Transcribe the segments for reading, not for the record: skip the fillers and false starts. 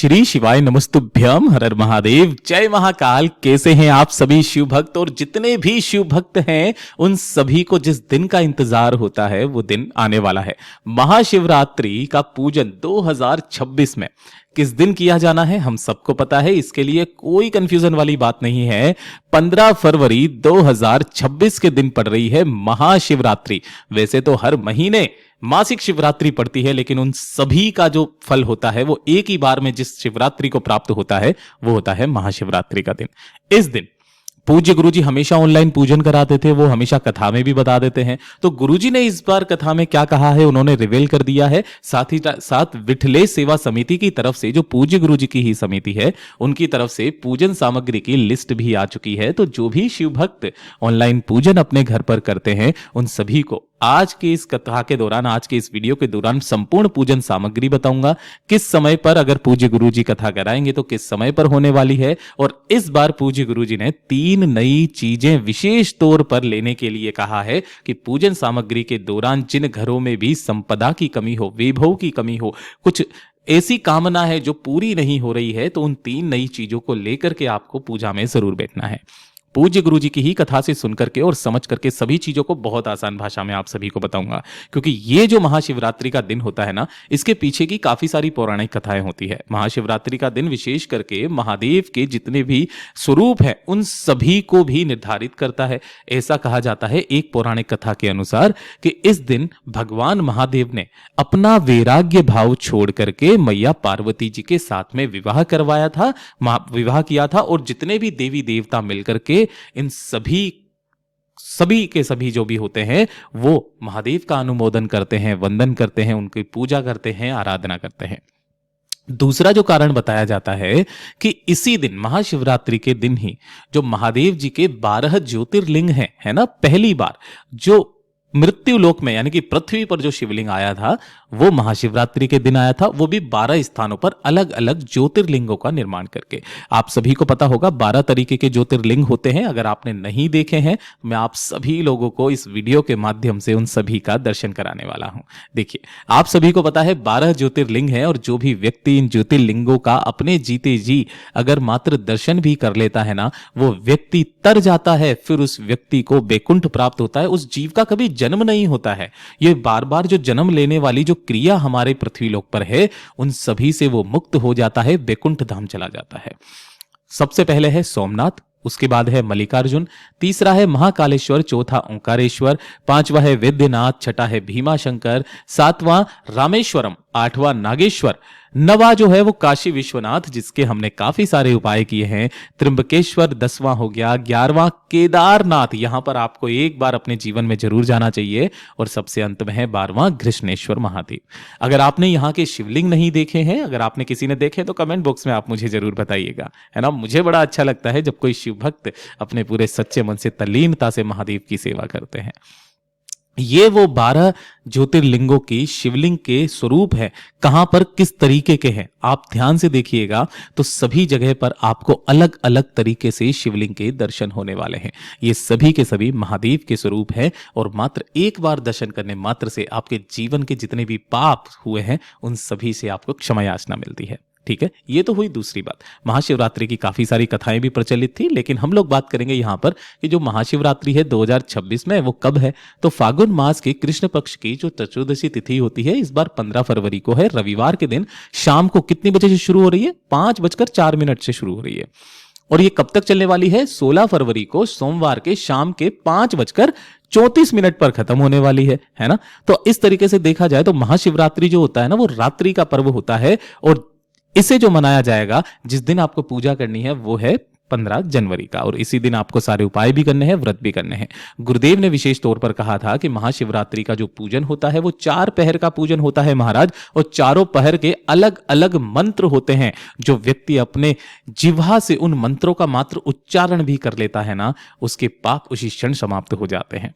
श्री शिवाय नमस्तुभ्यम, हर हर महादेव, जय महाकाल। कैसे हैं आप सभी शिव भक्त? और जितने भी शिव भक्त हैं उन सभी को जिस दिन का इंतजार होता है वो दिन आने वाला है। महाशिवरात्रि का पूजन 2026 में किस दिन किया जाना है हम सबको पता है, इसके लिए कोई कंफ्यूजन वाली बात नहीं है। 15 फरवरी 2026 के दिन पड़ रही है महाशिवरात्रि। वैसे तो हर महीने मासिक शिवरात्रि पड़ती है, लेकिन उन सभी का जो फल होता है वो एक ही बार में जिस शिवरात्रि को प्राप्त होता है वो होता है महाशिवरात्रि का दिन। इस दिन पूज्य गुरुजी हमेशा ऑनलाइन पूजन कराते थे, वो हमेशा कथा में भी बता देते हैं। तो गुरुजी ने इस बार कथा में क्या कहा है उन्होंने रिवील कर दिया है। साथ ही साथ विठले सेवा समिति की तरफ से, जो पूज्य गुरुजी की ही समिति है, उनकी तरफ से पूजन सामग्री की लिस्ट भी आ चुकी है। तो जो भी शिव भक्त ऑनलाइन पूजन अपने घर पर करते हैं उन सभी को आज के इस कथा के दौरान, आज के इस वीडियो के दौरान संपूर्ण पूजन सामग्री बताऊंगा। किस समय पर अगर पूज्य गुरुजी कथा कराएंगे तो किस समय पर होने वाली है। और इस बार पूज्य गुरुजी ने 3 नई चीजें विशेष तौर पर लेने के लिए कहा है कि पूजन सामग्री के दौरान जिन घरों में भी संपदा की कमी हो, वैभव की कमी हो, कुछ ऐसी कामना है जो पूरी नहीं हो रही है, तो उन 3 नई चीजों को लेकर के आपको पूजा में जरूर बैठना है। पूज्य गुरुजी की ही कथा से सुन करके और समझ करके सभी चीजों को बहुत आसान भाषा में आप सभी को बताऊंगा, क्योंकि ये जो महाशिवरात्रि का दिन होता है ना, इसके पीछे की काफी सारी पौराणिक कथाएं होती है। महाशिवरात्रि का दिन विशेष करके महादेव के जितने भी स्वरूप हैं उन सभी को भी निर्धारित करता है। ऐसा कहा जाता है एक पौराणिक कथा के अनुसार कि इस दिन भगवान महादेव ने अपना वैराग्य भाव छोड़ करके मैया पार्वती जी के साथ में विवाह करवाया था, विवाह किया था। और जितने भी देवी देवता मिलकर के इन सभी के सभी जो भी होते हैं वो महादेव का अनुमोदन करते हैं, वंदन करते हैं, उनकी पूजा करते हैं, आराधना करते हैं। दूसरा जो कारण बताया जाता है कि इसी दिन, महाशिवरात्रि के दिन ही, जो महादेव जी के 12 ज्योतिर्लिंग हैं, है ना, पहली बार जो मृत्यु लोक में यानी कि पृथ्वी पर जो शिवलिंग आया था वो महाशिवरात्रि के दिन आया था, वो भी 12 स्थानों पर अलग अलग ज्योतिर्लिंगों का निर्माण करके। आप सभी को पता होगा 12 तरीके के ज्योतिर्लिंग होते हैं। अगर आपने नहीं देखे हैं, मैं आप सभी लोगों को इस वीडियो के माध्यम से उन सभी का दर्शन कराने वाला हूं। देखिए, आप सभी को पता है 12 ज्योतिर्लिंग है, और जो भी व्यक्ति इन ज्योतिर्लिंगों का अपने जीते जी अगर मात्र दर्शन भी कर लेता है ना, वो व्यक्ति तर जाता है, फिर उस व्यक्ति को वैकुंठ प्राप्त होता है। उस जीव का कभी जन्म नहीं होता है। ये बार बार जो जन्म लेने वाली जो क्रिया हमारे पृथ्वी लोक पर है उन सभी से वो मुक्त हो जाता है, वैकुंठ धाम चला जाता है। सबसे पहले है सोमनाथ, उसके बाद है मल्लिकार्जुन, तीसरा है महाकालेश्वर, चौथा ओंकारेश्वर, पांचवा है वैद्यनाथ, छठा है भीमाशंकर, सातवां रामेश्वरम, आठवां नागेश्वर, नवा जो है वो काशी विश्वनाथ, जिसके हमने काफी सारे उपाय किए हैं, त्र्यंबकेश्वर 10वां हो गया, 11वां केदारनाथ, यहां पर आपको एक बार अपने जीवन में जरूर जाना चाहिए, और सबसे अंत में है 12वां घृष्णेश्वर महादेव। अगर आपने यहाँ के शिवलिंग नहीं देखे हैं, अगर आपने किसी ने देखे तो कमेंट बॉक्स में आप मुझे जरूर बताइएगा, है ना। मुझे बड़ा अच्छा लगता है जब कोई शिव भक्त अपने पूरे सच्चे मन से, तल्लीनता से महादेव की सेवा करते हैं। ये वो 12 ज्योतिर्लिंगों की शिवलिंग के स्वरूप है। कहां पर किस तरीके के हैं आप ध्यान से देखिएगा तो सभी जगह पर आपको अलग अलग तरीके से शिवलिंग के दर्शन होने वाले हैं। ये सभी के सभी महादेव के स्वरूप हैं, और मात्र एक बार दर्शन करने मात्र से आपके जीवन के जितने भी पाप हुए हैं उन सभी से आपको क्षमा याचना मिलती है। ठीक है, ये तो हुई दूसरी बात। महाशिवरात्रि की काफी सारी कथाएं भी प्रचलित थी, लेकिन हम लोग बात करेंगे यहां पर कि जो महाशिवरात्रि है 2026 में वो कब है। तो फागुन मास के कृष्ण पक्ष की जो चतुर्दशी तिथि होती है इस बार 15 फरवरी को है, रविवार के दिन शाम को कितनी बजे से शुरू हो रही है? 5:04 से शुरू हो रही है, और ये कब तक चलने वाली है? 16 फरवरी को सोमवार के शाम के 5:34 पर खत्म होने वाली है ना। तो इस तरीके से देखा जाए तो महाशिवरात्रि जो होता है ना वो रात्रि का पर्व होता है, और इसे जो मनाया जाएगा, जिस दिन आपको पूजा करनी है वो है 15 जनवरी का, और इसी दिन आपको सारे उपाय भी करने हैं, व्रत भी करने हैं। गुरुदेव ने विशेष तौर पर कहा था कि महाशिवरात्रि का जो पूजन होता है वो 4 पहर का पूजन होता है महाराज, और चारों पहर के अलग अलग मंत्र होते हैं। जो व्यक्ति अपने जिह्वा से उन मंत्रों का मात्र उच्चारण भी कर लेता है ना, उसके पाप उसी क्षण समाप्त हो जाते हैं।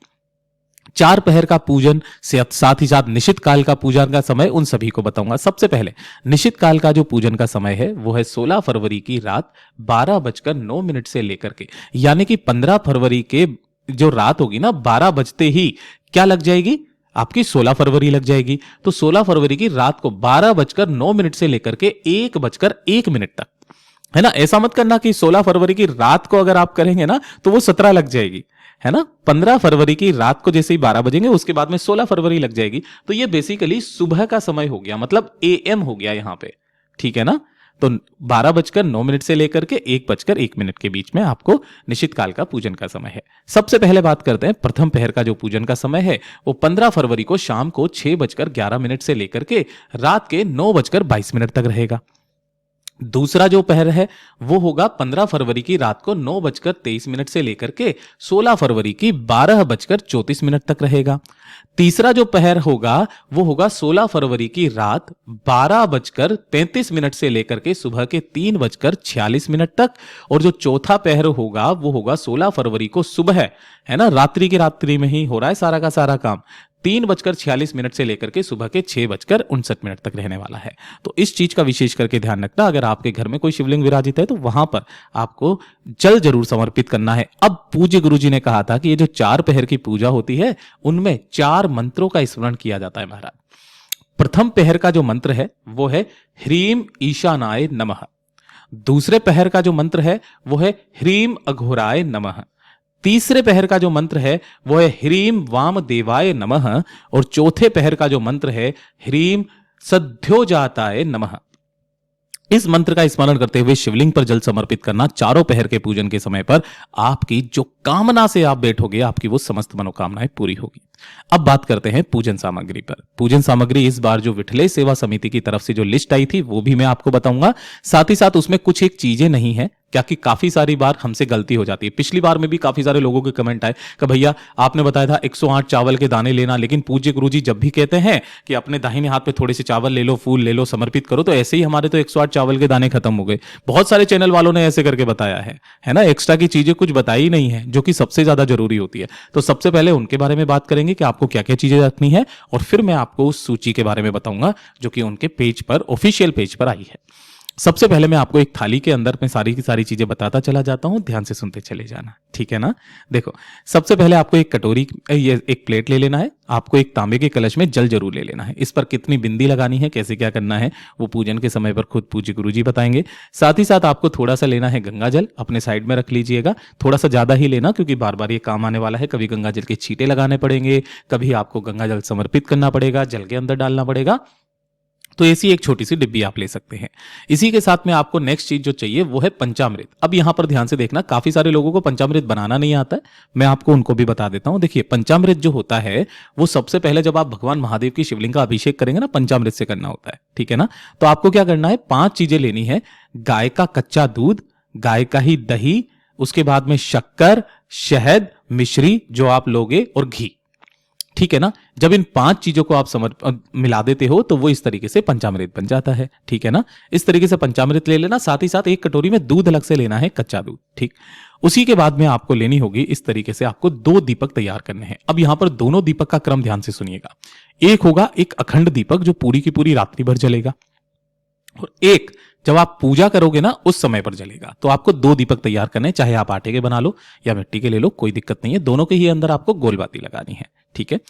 4 पहर का पूजन से साथ ही साथ निशित काल का पूजन का समय उन सभी को बताऊंगा। सबसे पहले निशित काल का जो पूजन का समय है वो है 16 फरवरी की रात 12:09 से लेकर के, यानी कि 15 फरवरी के जो रात होगी ना 12 बजते ही क्या लग जाएगी? आपकी 16 फरवरी लग जाएगी। तो 16 फरवरी की रात को 12:09 से लेकर के 1:01 तक, है ना। ऐसा मत करना कि 16 फरवरी की रात को अगर आप करेंगे ना तो वो 17 लग जाएगी, है ना। 15 फरवरी की रात को जैसे ही 12 बजेंगे उसके बाद में 16 फरवरी लग जाएगी। तो ये बेसिकली सुबह का समय हो गया, मतलब AM हो गया यहां पे, ठीक है ना। तो 12:09 से लेकर के 1:01 के बीच में आपको निश्चित काल का पूजन का समय है। सबसे पहले बात करते हैं प्रथम पहर का जो पूजन का समय है वो 15 फरवरी को शाम को 6:11 से लेकर के रात के 9:22 तक रहेगा। दूसरा जो पहर है वो होगा 15 फरवरी की रात को 9:23 से लेकर के 16 फरवरी की 12:34 तक रहेगा। तीसरा जो पहर होगा वो होगा 16 फरवरी की रात 12:35 से लेकर के सुबह के 3:46 तक। और जो चौथा पहर होगा वो होगा 16 फरवरी को सुबह, है ना, रात्रि की रात्रि में ही हो रहा है सारा का सारा काम, 3:46 से लेकर के सुबह के 6:59 तक रहने वाला है। तो इस चीज का विशेष करके ध्यान रखना, अगर आपके घर में कोई शिवलिंग विराजित है तो वहां पर आपको जल जरूर समर्पित करना है। अब पूज्य गुरुजी ने कहा था कि ये जो 4 पहर की पूजा होती है उनमें 4 मंत्रों का स्मरण किया जाता है महाराज। प्रथम पहर का जो मंत्र है वो है ह्रीम ईशानाय नमः। दूसरे पहर का जो मंत्र है वो है ह्रीम अघोराय नमः। तीसरे पहर का जो मंत्र है वो है ह्रीम वामदेवाय नमः। और चौथे पहर का जो मंत्र है ह्रीम सद्योजाताय नमः। इस मंत्र का स्मरण करते हुए शिवलिंग पर जल समर्पित करना चारों पहर के पूजन के समय पर आपकी जो कामना से आप बैठोगे आपकी वो समस्त मनोकामनाएं पूरी होगी। अब बात करते हैं पूजन सामग्री पर। पूजन सामग्री इस बार जो विठले सेवा समिति की तरफ से जो लिस्ट आई थी वो भी मैं आपको बताऊंगा। साथ ही साथ उसमें कुछ एक चीजें नहीं है, क्या कि काफी सारी बार हमसे गलती हो जाती है। पिछली बार में भी काफी सारे लोगों के कमेंट आए कि भैया आपने बताया था 108 चावल के दाने लेना, लेकिन पूज्य गुरुजी जब भी कहते हैं कि अपने दाहिने हाथ पे थोड़े से चावल ले लो, फूल ले लो, समर्पित करो, तो ऐसे ही हमारे तो 108 चावल के दाने खत्म हो गए। बहुत सारे चैनल वालों ने ऐसे करके बताया है ना। एक्स्ट्रा की चीजें कुछ बताई नहीं है जो कि सबसे ज्यादा जरूरी होती है। तो सबसे पहले उनके बारे में बात करेंगे कि आपको क्या क्या चीजें रखनी है, और फिर मैं आपको उस सूची के बारे में बताऊंगा जो कि उनके पेज पर, ऑफिशियल पेज पर आई है। सबसे पहले मैं आपको एक थाली के अंदर में सारी की सारी चीजें बताता चला जाता हूं, ध्यान से सुनते चले जाना, ठीक है ना। देखो, सबसे पहले आपको एक कटोरी, ये एक प्लेट ले लेना है। आपको एक तांबे के कलश में जल जरूर ले लेना है। इस पर कितनी बिंदी लगानी है, कैसे क्या करना है, वो पूजन के समय पर खुद पूज्य गुरुजी बताएंगे। साथ ही साथ आपको थोड़ा सा लेना है गंगा जल, अपने साइड में रख लीजिएगा। थोड़ा सा ज्यादा ही लेना, क्योंकि बार बार ये काम आने वाला है। कभी गंगा जल के छींटे लगाने पड़ेंगे, कभी आपको गंगा जल समर्पित करना पड़ेगा, जल के अंदर डालना पड़ेगा। तो ऐसी एक छोटी सी डिब्बी आप ले सकते हैं। इसी के साथ में आपको नेक्स्ट चीज जो चाहिए वो है पंचामृत। अब यहां पर ध्यान से देखना, काफी सारे लोगों को पंचामृत बनाना नहीं आता है, मैं आपको उनको भी बता देता हूं। देखिए, पंचामृत जो होता है वो सबसे पहले जब आप भगवान महादेव की शिवलिंग का अभिषेक करेंगे ना, पंचामृत से करना होता है, ठीक है ना। तो आपको क्या करना है, 5 चीजें लेनी है। गाय का कच्चा दूध, गाय का ही दही, उसके बाद में शक्कर, शहद, मिश्री जो आप लोगे, और घी, ठीक है ना। जब इन 5 चीजों को आप मिला देते हो तो वो इस तरीके से पंचामृत बन जाता है, ठीक है ना। इस तरीके से पंचामृत ले लेना। साथ ही साथ एक कटोरी में दूध अलग से लेना है, कच्चा दूध, ठीक। उसी के बाद में आपको लेनी होगी, इस तरीके से आपको 2 दीपक तैयार करने हैं। अब यहां पर दोनों दीपक का क्रम ध्यान से सुनिएगा। एक होगा एक अखंड दीपक जो पूरी की पूरी रात्रि भर जलेगा, और एक जब आप पूजा करोगे ना उस समय पर जलेगा। तो आपको 2 दीपक तैयार करने हैं, चाहे आप आटे के बना लो या मिट्टी के ले लो, कोई दिक्कत नहीं है। दोनों के ही अंदर आपको गोलबाती लगानी है, ठीक है।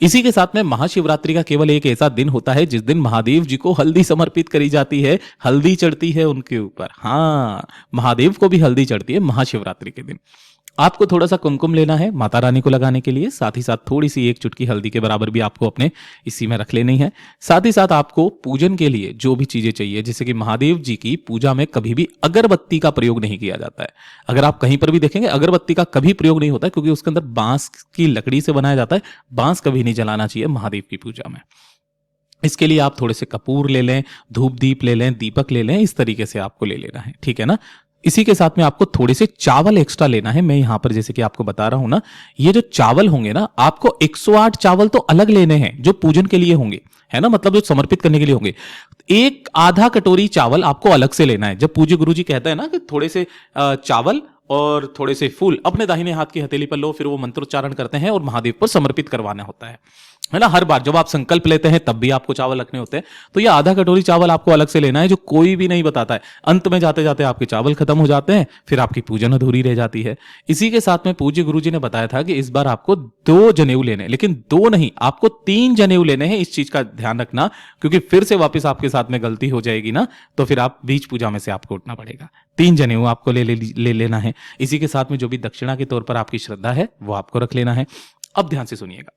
इसी के साथ में महाशिवरात्रि का केवल एक ऐसा दिन होता है जिस दिन महादेव जी को हल्दी समर्पित करी जाती है, हल्दी चढ़ती है उनके ऊपर। हाँ, महादेव को भी हल्दी चढ़ती है महाशिवरात्रि के दिन। आपको थोड़ा सा कुमकुम लेना है माता रानी को लगाने के लिए। साथ ही साथ थोड़ी सी 1 चुटकी हल्दी के बराबर भी आपको अपने इसी में रख लेनी है। साथ ही साथ आपको पूजन के लिए जो भी चीजें चाहिए, जैसे कि महादेव जी की पूजा में कभी भी अगरबत्ती का प्रयोग नहीं किया जाता है। अगर आप कहीं पर भी देखेंगे अगरबत्ती का कभी प्रयोग नहीं होता है, क्योंकि उसके अंदर बांस की लकड़ी से बनाया जाता है। बांस कभी नहीं जलाना चाहिए महादेव की पूजा में। इसके लिए आप थोड़े से कपूर ले लें, धूप दीप ले लें, दीपक ले लें, इस तरीके से आपको ले लेना है, ठीक है ना। इसी के साथ में आपको थोड़े से चावल एक्स्ट्रा लेना है। मैं यहां पर जैसे कि आपको बता रहा हूं ना, ये जो चावल होंगे ना, आपको 108 चावल तो अलग लेने हैं जो पूजन के लिए होंगे, है ना, मतलब जो समर्पित करने के लिए होंगे। एक आधा कटोरी चावल आपको अलग से लेना है। जब पूज्य गुरुजी कहता है ना कि थोड़े से चावल और थोड़े से फूल अपने दाहिने हाथ की हथेली पर लो, फिर वो मंत्रोच्चारण करते हैं और महादेव पर समर्पित करवाना होता है। है ना। हर बार जब आप संकल्प लेते हैं तब भी आपको चावल रखने होते हैं। तो ये आधा कटोरी चावल आपको अलग से लेना है, जो कोई भी नहीं बताता है। अंत में जाते जाते आपके चावल खत्म हो जाते हैं, फिर आपकी पूजन अधूरी रह जाती है। इसी के साथ में पूज्य गुरुजी ने बताया था कि इस बार आपको 2 जनेऊ लेने हैं, लेकिन 2 नहीं, आपको 3 जनेऊ लेने हैं। इस चीज का ध्यान रखना, क्योंकि फिर से वापस आपके साथ में गलती हो जाएगी ना, तो फिर आप बीच पूजा में से आपको उठना पड़ेगा। 3 जनेऊ आपको ले लेना है। इसी के साथ में जो भी दक्षिणा के तौर पर आपकी श्रद्धा है वो आपको रख लेना है। अब ध्यान से सुनिएगा,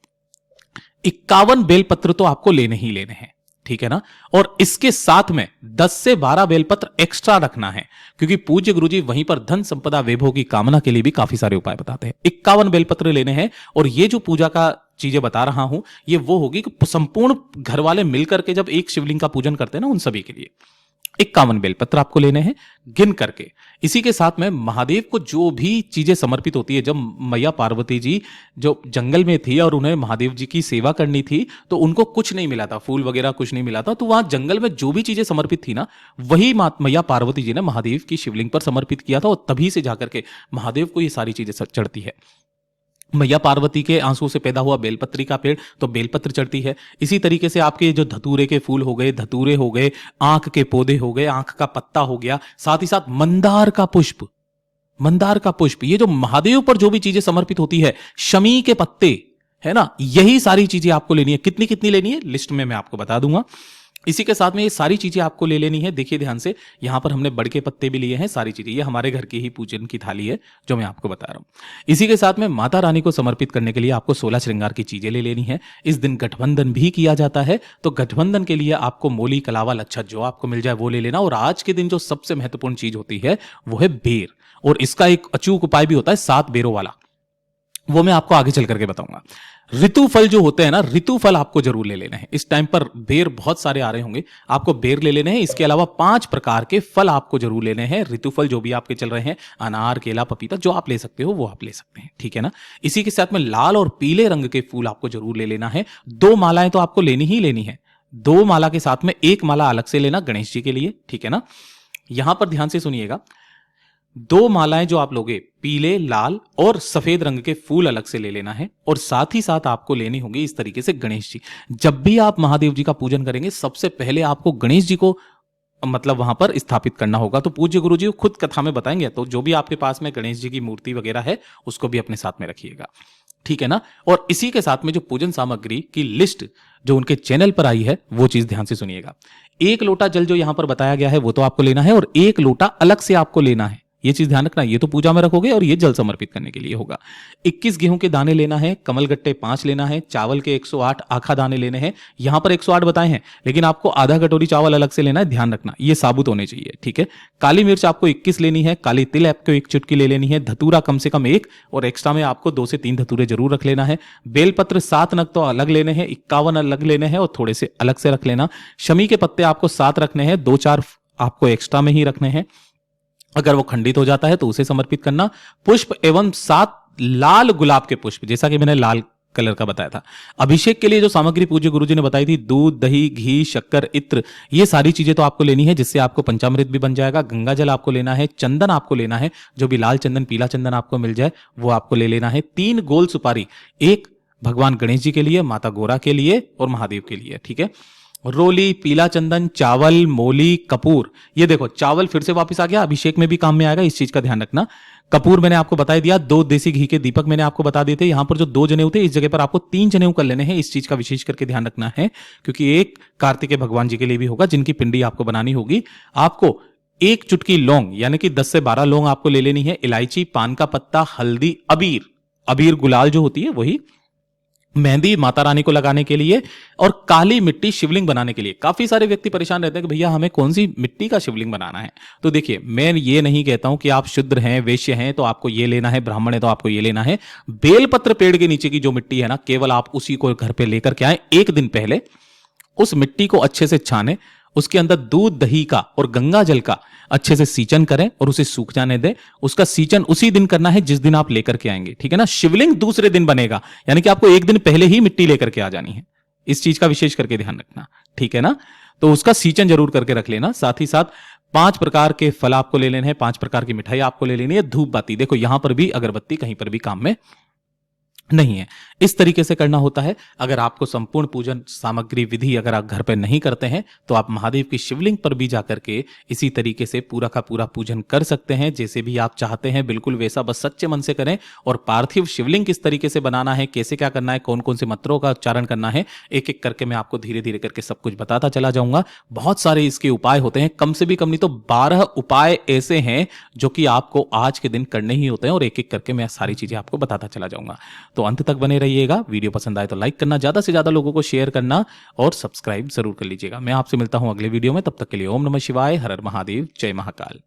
51 बेलपत्र तो आपको लेने ही लेने हैं, ठीक है ना। और इसके साथ में 10 से 12 बेलपत्र एक्स्ट्रा रखना है, क्योंकि पूज्य गुरुजी वहीं पर धन संपदा वैभव की कामना के लिए भी काफी सारे उपाय बताते हैं। 51 बेलपत्र लेने हैं। और ये जो पूजा का चीजें बता रहा हूं, ये वो होगी कि संपूर्ण घर वाले मिलकर के जब एक शिवलिंग का पूजन करते हैं ना, उन सभी के लिए 51 बेलपत्र आपको लेने हैं गिन करके। इसी के साथ में महादेव को जो भी चीजें समर्पित होती है, जब मैया पार्वती जी जो जंगल में थी और उन्हें महादेव जी की सेवा करनी थी, तो उनको कुछ नहीं मिला था, फूल वगैरह कुछ नहीं मिला था। तो वहां जंगल में जो भी चीजें समर्पित थी ना, वही मैया पार्वती जी ने महादेव की शिवलिंग पर समर्पित किया था। और तभी से जाकर के महादेव को ये सारी चीजें चढ़ती है। मैया पार्वती के आंसू से पैदा हुआ बेलपत्री का पेड़, तो बेलपत्र चढ़ती है। इसी तरीके से आपके जो धतूरे के फूल हो गए, धतूरे हो गए, आंख के पौधे हो गए, आंख का पत्ता हो गया, साथ ही साथ मंदार का पुष्प, मंदार का पुष्प, ये जो महादेव पर जो भी चीजें समर्पित होती है, शमी के पत्ते, है ना, यही सारी चीजें आपको लेनी है। कितनी कितनी लेनी है लिस्ट में मैं आपको बता दूंगा। इसी के साथ में ये सारी चीजें आपको ले लेनी है। देखिए ध्यान से, यहां पर हमने बड़ के पत्ते भी लिए हैं, सारी चीजें, ये हमारे घर की ही पूजन की थाली है जो मैं आपको बता रहा हूं। इसी के साथ में माता रानी को समर्पित करने के लिए आपको 16 श्रृंगार की चीजें ले लेनी है। इस दिन गठबंधन भी किया जाता है, तो गठबंधन के लिए आपको मोली, कलावा, लच्छा जो आपको मिल जाए वो ले लेना। और आज के दिन जो सबसे महत्वपूर्ण चीज होती है वो है बेर, और इसका एक अचूक उपाय भी होता है 7 बेरों वाला, वो मैं आपको आगे चल करके बताऊंगा। ऋतु फल जो होते हैं ना, ऋतु फल आपको जरूर ले लेने हैं। इस टाइम पर बेर बहुत सारे आ रहे होंगे, आपको बेर ले लेने हैं। इसके अलावा 5 प्रकार के फल आपको जरूर लेने हैं। ऋतु फल जो भी आपके चल रहे हैं, अनार, केला, पपीता, जो आप ले सकते हो वो आप ले सकते हैं, ठीक है ना। इसी के साथ में लाल और पीले रंग के फूल आपको जरूर ले लेना है। 2 मालाएं तो आपको लेनी ही लेनी है। 2 माला के साथ में 1 माला अलग से लेना गणेश जी के लिए, ठीक है ना। यहां पर ध्यान से सुनिएगा, 2 मालाएं जो आप लोगे, पीले, लाल और सफेद रंग के फूल अलग से ले लेना है। और साथ ही साथ आपको लेनी होगी इस तरीके से गणेश जी। जब भी आप महादेव जी का पूजन करेंगे, सबसे पहले आपको गणेश जी को मतलब वहां पर स्थापित करना होगा। तो पूज्य गुरु जी खुद कथा में बताएंगे, तो जो भी आपके पास में गणेश जी की मूर्ति वगैरह है उसको भी अपने साथ में रखिएगा, ठीक है ना। और इसी के साथ में जो पूजन सामग्री की लिस्ट जो उनके चैनल पर आई है, वो चीज ध्यान से सुनिएगा। 1 लोटा जल जो यहां पर बताया गया है वो तो आपको लेना है, और 1 लोटा अलग से आपको लेना है। ये चीज ध्यान रखना, ये तो पूजा में रखोगे और ये जल समर्पित करने के लिए होगा। 21 गेहूं के दाने लेना है, कमलगट्टे 5 लेना है, चावल के 108 आखा दाने लेने हैं। यहां पर 108 बताए हैं, लेकिन आपको आधा कटोरी चावल अलग से लेना है, ध्यान रखना ये साबुत होने चाहिए, ठीक है। काली मिर्च आपको 21 लेनी है, काली तिल आपको 1 चुटकी ले लेनी है, धतूरा कम से कम 1, और एक्स्ट्रा में आपको 2 से 3 धतूरे जरूर रख लेना है। बेलपत्र 7 नग तो अलग लेने हैं, 51 अलग लेने हैं और थोड़े से अलग से रख लेना। शमी के पत्ते आपको 7 रखने हैं, 2-4 आपको एक्स्ट्रा में ही रखने हैं। अगर वो खंडित हो जाता है तो उसे समर्पित करना। पुष्प एवं 7 लाल गुलाब के पुष्प, जैसा कि मैंने लाल कलर का बताया था। अभिषेक के लिए जो सामग्री पूज्य गुरुजी ने बताई थी, दूध, दही, घी, शक्कर, इत्र, ये सारी चीजें तो आपको लेनी है, जिससे आपको पंचामृत भी बन जाएगा। गंगा जल आपको लेना है, चंदन आपको लेना है, जो भी लाल चंदन, पीला चंदन आपको मिल जाए वो आपको ले लेना है। 3 गोल सुपारी, 1 भगवान गणेश जी के लिए, माता गोरा के लिए और महादेव के लिए, ठीक है। रोली, पीला चंदन, चावल, मोली, कपूर। ये देखो चावल फिर से वापस आ गया, अभिषेक में भी काम में आएगा, इस चीज का ध्यान रखना। कपूर मैंने आपको बता दिया, 2 देसी घी के दीपक मैंने आपको बता दिए थे। यहां पर जो 2 जनेऊ थे, इस जगह पर आपको 3 जनेऊ कर लेने हैं। इस चीज का विशेष करके ध्यान रखना है, क्योंकि 1 कार्तिकेय भगवान जी के लिए भी होगा, जिनकी पिंडी आपको बनानी होगी। आपको 1 चुटकी लौंग यानी कि 10 से 12 लौंग आपको ले लेनी है, इलायची, पान का पत्ता, हल्दी, अबीर, अबीर गुलाल जो होती है वही, मेहंदी माता रानी को लगाने के लिए, और काली मिट्टी शिवलिंग बनाने के लिए। काफी सारे व्यक्ति परेशान रहते हैं कि भैया हमें कौन सी मिट्टी का शिवलिंग बनाना है। तो देखिए, मैं ये नहीं कहता हूं कि आप शूद्र हैं, वैश्य हैं तो आपको ये लेना है, ब्राह्मण है तो आपको ये लेना है। बेलपत्र पेड़ के नीचे की जो मिट्टी है ना, केवल आप उसी को घर पे लेकर के आए। 1 दिन पहले उस मिट्टी को अच्छे से छाने, उसके अंदर दूध, दही का और गंगा जल का अच्छे से सींचन करें और उसे सूख जाने दें। उसका सींचन उसी दिन करना है जिस दिन आप लेकर के आएंगे, ठीक है ना। शिवलिंग दूसरे दिन बनेगा, यानी कि आपको 1 दिन पहले ही मिट्टी लेकर के आ जानी है। इस चीज का विशेष करके ध्यान रखना, ठीक है ना। तो उसका सींचन जरूर करके रख लेना। साथ ही साथ 5 प्रकार के फल आपको ले लेने हैं, 5 प्रकार की मिठाई आपको ले लेनी है। धूप बाती, देखो यहां पर भी अगरबत्ती कहीं पर भी काम में नहीं है। इस तरीके से करना होता है। अगर आपको संपूर्ण पूजन सामग्री विधि अगर आप घर पे नहीं करते हैं तो आप महादेव की शिवलिंग पर भी जाकर के इसी तरीके से पूरा का पूरा पूजन कर सकते हैं, जैसे भी आप चाहते हैं बिल्कुल वैसा, बस सच्चे मन से करें। और पार्थिव शिवलिंग किस तरीके से बनाना है, कैसे क्या करना है, कौन कौन से मंत्रों का उच्चारण करना है, एक एक करके मैं आपको धीरे धीरे करके सब कुछ बताता चला जाऊंगा। बहुत सारे इसके उपाय होते हैं, कम से भी कम नहीं तो 12 उपाय ऐसे हैं जो कि आपको आज के दिन करने ही होते हैं, और एक एक करके मैं सारी चीजें आपको बताता चला जाऊंगा। तो अंत तक बने रहिएगा। वीडियो पसंद आए तो लाइक करना, ज्यादा से ज्यादा लोगों को शेयर करना और सब्सक्राइब जरूर कर लीजिएगा। मैं आपसे मिलता हूं अगले वीडियो में, तब तक के लिए ओम नमः शिवाय, हर हर महादेव, जय महाकाल।